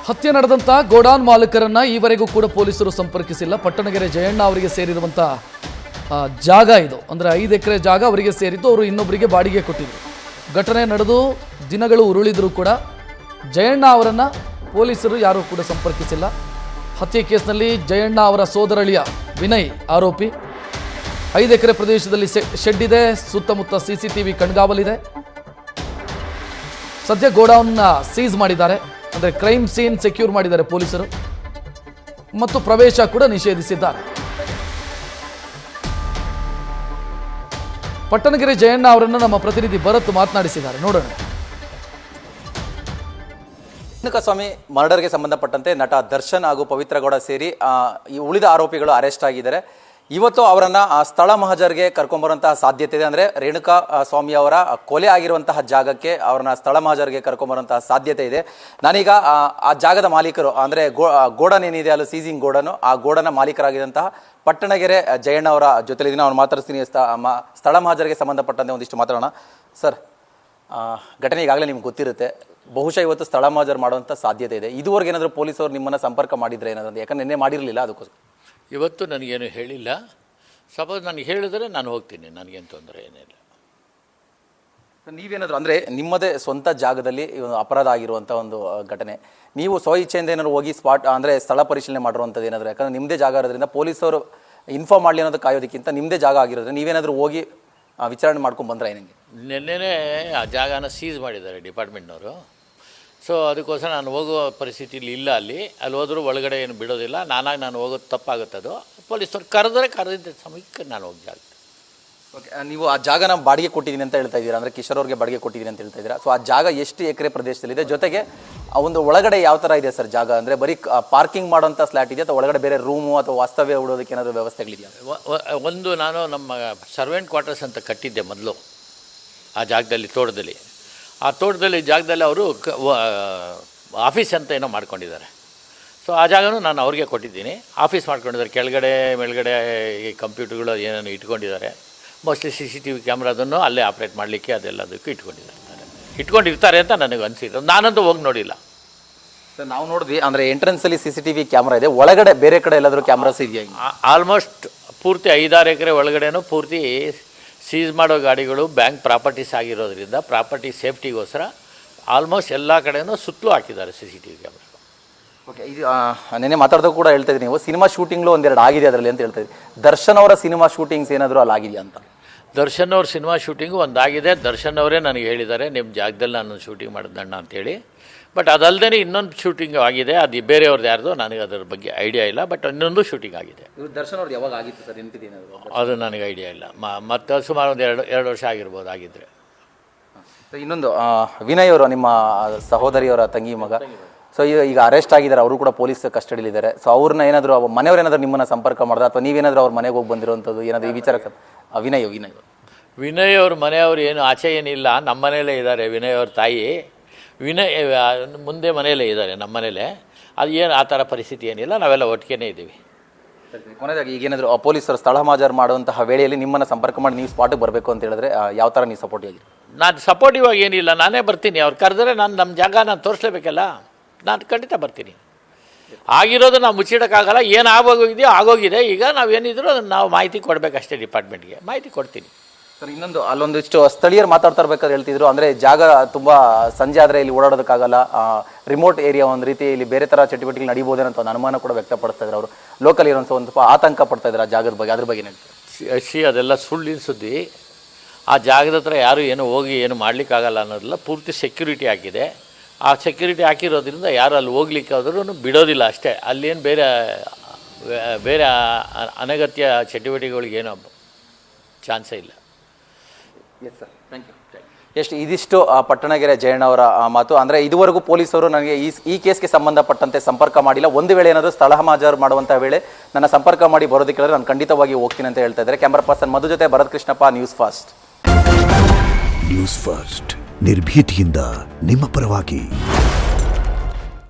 ಹತ್ಯೆ ನಡೆದಂಥ ಗೋಡಾನ್ ಮಾಲೀಕರನ್ನ ಈವರೆಗೂ ಕೂಡ ಪೊಲೀಸರು ಸಂಪರ್ಕಿಸಿಲ್ಲ. ಪಟ್ಟಣಗೆರೆ ಜಯಣ್ಣ ಅವರಿಗೆ ಸೇರಿರುವಂಥ ಜಾಗ ಇದು. ಅಂದರೆ 5 ಎಕರೆ ಜಾಗ ಅವರಿಗೆ ಸೇರಿದ್ದು, ಅವರು ಇನ್ನೊಬ್ಬರಿಗೆ ಬಾಡಿಗೆ ಕೊಟ್ಟಿದ್ರು. ಘಟನೆ ನಡೆದು ದಿನಗಳು ಉರುಳಿದರೂ ಕೂಡ ಜಯಣ್ಣ ಅವರನ್ನು ಪೊಲೀಸರು ಯಾರೂ ಕೂಡ ಸಂಪರ್ಕಿಸಿಲ್ಲ. ಹತ್ಯೆ ಕೇಸ್ನಲ್ಲಿ ಜಯಣ್ಣ ಅವರ ಸೋದರಳಿಯ ವಿನಯ್ ಆರೋಪಿ. 5 ಎಕರೆ ಪ್ರದೇಶದಲ್ಲಿ ಶೆಡ್ ಇದೆ, ಸುತ್ತಮುತ್ತ CCTV ಕಣ್ಗಾವಲಿದೆ. ಸದ್ಯ ಗೋಡೌನ್ನ ಸೀಸ್ ಮಾಡಿದ್ದಾರೆ, ಅಂದರೆ ಕ್ರೈಮ್ ಸೀನ್ ಸೆಕ್ಯೂರ್ ಮಾಡಿದ್ದಾರೆ ಪೊಲೀಸರು, ಮತ್ತು ಪ್ರವೇಶ ಕೂಡ ನಿಷೇಧಿಸಿದ್ದಾರೆ. ಪಟ್ಟಣಗೆರೆ ಜಯಣ್ಣ ಅವರನ್ನು ನಮ್ಮ ಪ್ರತಿನಿಧಿ ಭರತ್ ಮಾತನಾಡಿಸಿದ್ದಾರೆ, ನೋಡೋಣ. ರೇಣುಕಾಸ್ವಾಮಿ ಮರ್ಡರ್ಗೆ ಸಂಬಂಧಪಟ್ಟಂತೆ ನಟ ದರ್ಶನ್ ಹಾಗೂ ಪವಿತ್ರ ಗೌಡ ಸೇರಿ ಈ ಉಳಿದ ಆರೋಪಿಗಳು ಅರೆಸ್ಟ್ ಆಗಿದ್ದಾರೆ. ಇವತ್ತು ಅವರನ್ನ ಸ್ಥಳ ಮಹಜರ್ಗೆ ಕರ್ಕೊಂಬರುವಂತಹ ಸಾಧ್ಯತೆ ಇದೆ. ಅಂದರೆ ರೇಣುಕಾ ಸ್ವಾಮಿ ಅವರ ಕೊಲೆ ಆಗಿರುವಂತಹ ಜಾಗಕ್ಕೆ ಅವ್ರನ್ನ ಸ್ಥಳ ಮಹಜರ್ಗೆ ಕರ್ಕೊಂಬರುವಂತಹ ಸಾಧ್ಯತೆ ಇದೆ. ನಾನೀಗ ಆ ಜಾಗದ ಮಾಲೀಕರು, ಅಂದರೆ ಗೋಡನ್ ಏನಿದೆ ಅಲ್ಲ, ಸೀಸಿಂಗ್ ಗೋಡನು, ಆ ಗೋಡನ ಮಾಲೀಕರಾಗಿದ್ದಂತಹ ಪಟ್ಟಣಗೆರೆ ಜಯಣ್ಣ ಅವರ ಜೊತೆಲಿದ್ದೀನಿ. ಅವ್ರು ಮಾತಾಡ್ತೀನಿ. ಸ್ಥಳ ಮಹಜರ್ಗೆ ಸಂಬಂಧಪಟ್ಟಂತೆ ಒಂದಿಷ್ಟು ಮಾತಾಡೋಣ. ಸರ್, ಘಟನೆ ಈಗಾಗಲೇ ನಿಮ್ಗೆ ಗೊತ್ತಿರುತ್ತೆ. ಬಹುಶಃ ಇವತ್ತು ಸ್ಥಳ ಮಹಜರ್ ಮಾಡುವಂಥ ಸಾಧ್ಯತೆ ಇದೆ. ಇದುವರೆಗೆ ಏನಾದರೂ ಪೊಲೀಸರು ನಿಮ್ಮನ್ನು ಸಂಪರ್ಕ ಮಾಡಿದ್ರೆ ಏನಾದ್ರು? ಯಾಕಂದ್ರೆ ನಿನ್ನೆ ಮಾಡಿರಲಿಲ್ಲ, ಅದಕ್ಕೋಸ್ಕರ. ಇವತ್ತು ನನಗೇನು ಹೇಳಿಲ್ಲ. ಸಪೋಸ್ ನನಗೆ ಹೇಳಿದರೆ ನಾನು ಹೋಗ್ತೀನಿ, ನನಗೇನು ತೊಂದರೆ ಏನಿಲ್ಲ. ನೀವೇನಾದರೂ ಅಂದರೆ ನಿಮ್ಮದೇ ಸ್ವಂತ ಜಾಗದಲ್ಲಿ ಅಪರಾಧ ಆಗಿರುವಂಥ ಒಂದು ಘಟನೆ, ನೀವು ಸ್ವ ಇಚ್ಛೆಯಿಂದ ಏನಾದ್ರು ಹೋಗಿ ಸ್ಪಾಟ್ ಅಂದರೆ ಸ್ಥಳ ಪರಿಶೀಲನೆ ಮಾಡಿರುವಂಥದ್ದು ಏನಾದರೂ? ಯಾಕಂದರೆ ನಿಮ್ಮದೇ ಜಾಗ ಇರೋದ್ರಿಂದ ಪೊಲೀಸರು ಇನ್ಫಾರ್ಮ್ ಮಾಡಲಿ ಅನ್ನೋದು ಕಾಯೋದಕ್ಕಿಂತ ನಿಮ್ಮದೇ ಜಾಗ ಆಗಿರೋದ್ರಿಂದ ನೀವೇನಾದರೂ ಹೋಗಿ ವಿಚಾರಣೆ ಮಾಡ್ಕೊಂಡು ಬಂದ್ರೆ ಏನಂಗೆ? ನಿನ್ನೆನೇ ಆ ಜಾಗನ ಸೀಸ್ ಮಾಡಿದ್ದಾರೆ ಡಿಪಾರ್ಟ್ಮೆಂಟ್ನವರು. ಸೊ ಅದಕ್ಕೋಸ್ಕರ ನಾನು ಹೋಗುವ ಪರಿಸ್ಥಿತಿಲಿ ಇಲ್ಲ. ಅಲ್ಲಿ ಹೋದರೂ ಒಳಗಡೆ ಏನು ಬಿಡೋದಿಲ್ಲ. ನಾನು ಹೋಗೋದು ತಪ್ಪಾಗುತ್ತದು. ಪೊಲೀಸರು ಕರೆದಿದ್ದ ಸಮಯಕ್ಕೆ ನಾನು ಹೋಗಿ ಜಾಗ. ಓಕೆ, ನೀವು ಆ ಜಾಗನ ಬಾಡಿಗೆ ಕೊಟ್ಟಿದ್ದೀನಿ ಅಂತ ಹೇಳ್ತಾ ಇದ್ದೀರಾ, ಅಂದರೆ ಕಿಶೋರ್ ಅವ್ರಿಗೆ ಬಾಡಿಗೆ ಕೊಟ್ಟಿದ್ದೀನಿ ಅಂತ ಹೇಳ್ತಾ ಇದ್ದೀರಾ. ಸೊ ಆ ಜಾಗ ಎಷ್ಟು ಎಕರೆ ಪ್ರದೇಶದಲ್ಲಿದೆ? ಜೊತೆಗೆ ಆ ಒಂದು ಒಳಗಡೆ ಯಾವ ಥರ ಇದೆ ಸರ್ ಜಾಗ? ಅಂದರೆ ಬರೀ ಪಾರ್ಕಿಂಗ್ ಮಾಡೋಂಥ ಸ್ಲ್ಯಾಟ್ ಇದೆಯಾ ಅಥವಾ ಒಳಗಡೆ ಬೇರೆ ರೂಮು ಅಥವಾ ವಾಸ್ತವ್ಯ ಉಡೋದಕ್ಕೆ ಏನಾದರೂ ವ್ಯವಸ್ಥೆಗಳಿದೆಯಾ? ಒಂದು ನಾನು ನಮ್ಮ ಸರ್ವೆಂಟ್ ಕ್ವಾರ್ಟರ್ಸ್ ಅಂತ ಕಟ್ಟಿದ್ದೆ ಮೊದಲು ಆ ಜಾಗದಲ್ಲಿ, ತೋಟದಲ್ಲಿ. ಆ ತೋಟದಲ್ಲಿ ಜಾಗದಲ್ಲಿ ಅವರು ಆಫೀಸ್ ಅಂತ ಏನೋ ಮಾಡ್ಕೊಂಡಿದ್ದಾರೆ. ಸೊ ಆ ಜಾಗನೂ ನಾನು ಅವ್ರಿಗೆ ಕೊಟ್ಟಿದ್ದೀನಿ. ಆಫೀಸ್ ಮಾಡ್ಕೊಂಡಿದ್ದಾರೆ. ಕೆಳಗಡೆ ಮೇಲ್ಗಡೆ ಈ ಕಂಪ್ಯೂಟರ್ಗಳು ಏನೇನು ಇಟ್ಕೊಂಡಿದ್ದಾರೆ. ಮೋಸ್ಟ್ಲಿ CCTV ಕ್ಯಾಮ್ರಾದನ್ನು ಅಲ್ಲೇ ಆಪ್ರೇಟ್ ಮಾಡಲಿಕ್ಕೆ ಅದೆಲ್ಲದಕ್ಕೂ ಇಟ್ಕೊಂಡಿರ್ತಾರೆ ಅಂತ ನನಗೆ ಅನಿಸಿದ್ದು. ನಾನಂತೂ ಹೋಗಿ ನೋಡಿಲ್ಲ ಸರ್. ನಾವು ನೋಡಿದ್ವಿ, ಅಂದರೆ ಎಂಟ್ರೆನ್ಸಲ್ಲಿ CCTV ಕ್ಯಾಮ್ರಾ ಇದೆ, ಒಳಗಡೆ ಬೇರೆ ಕಡೆ ಎಲ್ಲಾದರೂ ಕ್ಯಾಮ್ರಾಸ್ ಇದೆಯಾ? ಆಲ್ಮೋಸ್ಟ್ ಪೂರ್ತಿ 5-6 ಎಕರೆ ಒಳಗಡೆನೂ ಪೂರ್ತಿ ಸೀಸ್ ಮಾಡೋ ಗಾಡಿಗಳು ಬ್ಯಾಂಕ್ ಪ್ರಾಪರ್ಟೀಸ್ ಆಗಿರೋದ್ರಿಂದ ಪ್ರಾಪರ್ಟಿ ಸೇಫ್ಟಿಗೋಸ್ಕರ ಆಲ್ಮೋಸ್ಟ್ ಎಲ್ಲ ಕಡೆಯೂ ಸುತ್ತಲೂ ಹಾಕಿದ್ದಾರೆ CCTV ಕ್ಯಾಮ್ರಾ. ಓಕೆ, ಇದು ನೆನ್ನೆ ಮಾತಾಡ್ದಾಗ ಕೂಡ ಹೇಳ್ತಾ ಇದ್ದೀನಿ, ನೀವು ಸಿನಿಮಾ ಶೂಟಿಂಗ್ಲು ಒಂದೆರಡು ಆಗಿದೆ ಅದರಲ್ಲಿ ಅಂತ ಹೇಳ್ತಾ ಇದ್ದೀವಿ. ದರ್ಶನ್ ಅವರ ಸಿನಿಮಾ ಶೂಟಿಂಗ್ಸ್ ಏನಾದರೂ ಅಲ್ಲಿ ಆಗಿದೆಯಾ ಅಂತ? ದರ್ಶನ್ ಅವ್ರ ಸಿನಿಮಾ ಶೂಟಿಂಗು ಒಂದಾಗಿದೆ. ದರ್ಶನ್ ಅವರೇ ನನಗೆ ಹೇಳಿದ್ದಾರೆ, ನಿಮ್ಮ ಜಾಗದಲ್ಲಿ ನಾನು ಶೂಟಿಂಗ್ ಮಾಡಿದ್ದಣ್ಣ ಅಂತೇಳಿ. ಬಟ್ ಅದಲ್ಲದೆ ಇನ್ನೊಂದು ಶೂಟಿಂಗ್ ಆಗಿದೆ, ಅದು ಬೇರೆಯವ್ರದ್ದು ಯಾರ್ದು, ನನಗೆ ಅದರ ಬಗ್ಗೆ ಐಡಿಯಾ ಇಲ್ಲ. ಬಟ್ ಇನ್ನೊಂದು ಶೂಟಿಂಗ್ ಆಗಿದೆ. ದರ್ಶನ್ ಅವ್ರದ್ದು ಯಾವಾಗ ಆಗಿತ್ತು ಸರ್? ನೆನಪಿದೆ? ಅದು ನನಗೆ ಐಡಿಯಾ ಇಲ್ಲ. ಮತ್ತು ಸುಮಾರು ಒಂದು ಎರಡು ವರ್ಷ ಆಗಿರ್ಬೋದು ಆಗಿದ್ದರೆ. ಇನ್ನೊಂದು ವಿನಯ್ ಅವರು, ನಿಮ್ಮ ಸಹೋದರಿಯವರ ತಂಗಿ ಮಗ, ಸೊ ಈಗ ಅರೆಸ್ಟ್ ಆಗಿದ್ದಾರೆ, ಅವರು ಕೂಡ ಪೊಲೀಸ್ ಕಸ್ಟಡಿಲಿದ್ದಾರೆ. ಸೊ ಅವ್ರನ್ನ ಏನಾದರೂ ಮನೆಯವ್ರು ಏನಾದರೂ ನಿಮ್ಮನ್ನು ಸಂಪರ್ಕ ಮಾಡಿದ್ರೆ ಅಥವಾ ನೀವೇನಾದರೂ ಅವ್ರ ಮನೆಗೆ ಹೋಗಿ ಬಂದಿರುವಂಥದ್ದು ಏನಾದರೂ ಈ ವಿಚಾರಕ್ಕೆ? ವಿನಯ್ ಅವ್ರ ಮನೆಯವರು ಏನು ಆಚೆ ಏನಿಲ್ಲ, ನಮ್ಮ ಮನೆಯಲ್ಲೇ ಇದ್ದಾರೆ. ವಿನಯ್ ಅವ್ರ ತಾಯಿ ವಿನಯ್ ಮುಂದೆ ಮನೆಯಲ್ಲೇ ಇದ್ದಾರೆ, ನಮ್ಮ ಮನೇಲೆ. ಅದು ಏನು ಆ ಥರ ಪರಿಸ್ಥಿತಿ ಏನಿಲ್ಲ, ನಾವೆಲ್ಲ ಒಟ್ಟಿಗೆ ಇದ್ದೀವಿ. ಕೊನೆಯದಾಗಿ ಈಗೇನಾದರೂ ಪೊಲೀಸರು ಸ್ಥಳ ಮಹಜರ್ ಮಾಡುವಂತಹ ವೇಳೆಯಲ್ಲಿ ನಿಮ್ಮನ್ನು ಸಂಪರ್ಕ ಮಾಡಿ ನೀವು ಸ್ಪಾಟಿಗೆ ಬರಬೇಕು ಅಂತ ಹೇಳಿದ್ರೆ ಯಾವ ಥರ ನೀವು ಸಪೋರ್ಟಿವ್ ಆಗಿ? ನಾನು ಸಪೋರ್ಟಿವ್ ಆಗಿ ಏನಿಲ್ಲ, ನಾನೇ ಬರ್ತೀನಿ. ಅವ್ರು ಕರೆದ್ರೆ ನಮ್ಮ ಜಾಗ ನಾನು ತೋರಿಸ್ಲೇಬೇಕಲ್ಲ, ನಾನು ಖಂಡಿತ ಬರ್ತೀನಿ. ಆಗಿರೋದು ನಾವು ಮುಚ್ಚಿಡೋಕ್ಕಾಗಲ್ಲ. ಏನು ಆಗೋಗಿದೆ. ಈಗ ನಾವೇನಿದ್ರು ಅದನ್ನು ನಾವು ಮಾಹಿತಿ ಕೊಡಬೇಕಷ್ಟೇ, ಡಿಪಾರ್ಟ್ಮೆಂಟ್ಗೆ ಮಾಹಿತಿ ಕೊಡ್ತೀನಿ. ಸರ್, ಇನ್ನೊಂದು ಅಲ್ಲೊಂದಿಷ್ಟು ಸ್ಥಳೀಯರು ಮಾತಾಡ್ತಾ ಇರ್ಬೇಕಾದ್ರೆ ಹೇಳ್ತಿದ್ರು, ಅಂದರೆ ಜಾಗ ತುಂಬ ಸಂಜೆ ಆದರೆ ಇಲ್ಲಿ ಓಡಾಡೋದಕ್ಕಾಗಲ್ಲ, ರಿಮೋಟ್ ಏರಿಯಾ, ಒಂದು ರೀತಿ ಇಲ್ಲಿ ಬೇರೆ ಥರ ಚಟುವಟಿಕೆಗಳು ನಡೀಬೋದೇನಂತ ಒಂದು ಅನುಮಾನ ಕೂಡ ವ್ಯಕ್ತಪಡಿಸ್ತಾ ಇದ್ರು. ಅವರು ಲೋಕಲ್ ಇರೋ ಒಂದು ಸ್ವಲ್ಪ ಆತಂಕ ಪಡ್ತಾ ಇದ್ದಾರೆ ಆ ಜಾಗದ ಬಗ್ಗೆ. ಅದ್ರ ಬಗ್ಗೆ ಹೇಳ್ತಾರೆ. ಅದೆಲ್ಲ ಸುಳ್ಳಿನ ಸುದ್ದಿ. ಆ ಜಾಗದ ಹತ್ರ ಯಾರು ಏನು ಹೋಗಿ ಏನು ಮಾಡಲಿಕ್ಕಾಗಲ್ಲ ಅನ್ನೋದಿಲ್ಲ. ಪೂರ್ತಿ ಸೆಕ್ಯೂರಿಟಿ ಹಾಕಿದೆ. ಆ ಸೆಕ್ಯೂರಿಟಿ ಹಾಕಿರೋದ್ರಿಂದ ಯಾರು ಅಲ್ಲಿ ಹೋಗ್ಲಿಕ್ಕೆ ಆದ್ರೂ ಬಿಡೋದಿಲ್ಲ ಅಷ್ಟೇ. ಅಲ್ಲೇನು ಬೇರೆ ಅನಗತ್ಯ ಚಟುವಟಿಕೆಗಳಿಗೇನೋ ಚಾನ್ಸೇ ಇಲ್ಲ. Yes sir, thank you. ಇದಿಷ್ಟು ಪಟ್ಟಣಗೆರೆ ಜಯಣ್ಣ ಅವರ ಮಾತು. ಅಂದರೆ ಇದುವರೆಗೂ ಪೊಲೀಸರು ನನಗೆ ಈ ಕೇಸ್ಗೆ ಸಂಬಂಧಪಟ್ಟಂತೆ ಸಂಪರ್ಕ ಮಾಡಿಲ್ಲ. ಒಂದು ವೇಳೆ ಏನಾದರೂ ಸ್ಥಳ ಮಹಜರ್ ಮಾಡುವಂಥ ವೇಳೆ ನನ್ನ ಸಂಪರ್ಕ ಮಾಡಿ ಬರೋದಕ್ಕೆ ಹೇಳಿದ್ರೆ ನಾನು ಖಂಡಿತವಾಗಿ ಹೋಗ್ತೀನಿ ಅಂತ ಹೇಳ್ತಾ ಇದ್ದಾರೆ. ಕ್ಯಾಮರಾ ಪರ್ಸನ್ ಮಧು ಜೊತೆ Bharat Krishnappa, News First. News First, ನಿರ್ಭೀತಿಯಿಂದ ನಿಮ್ಮ ಪರವಾಗಿ.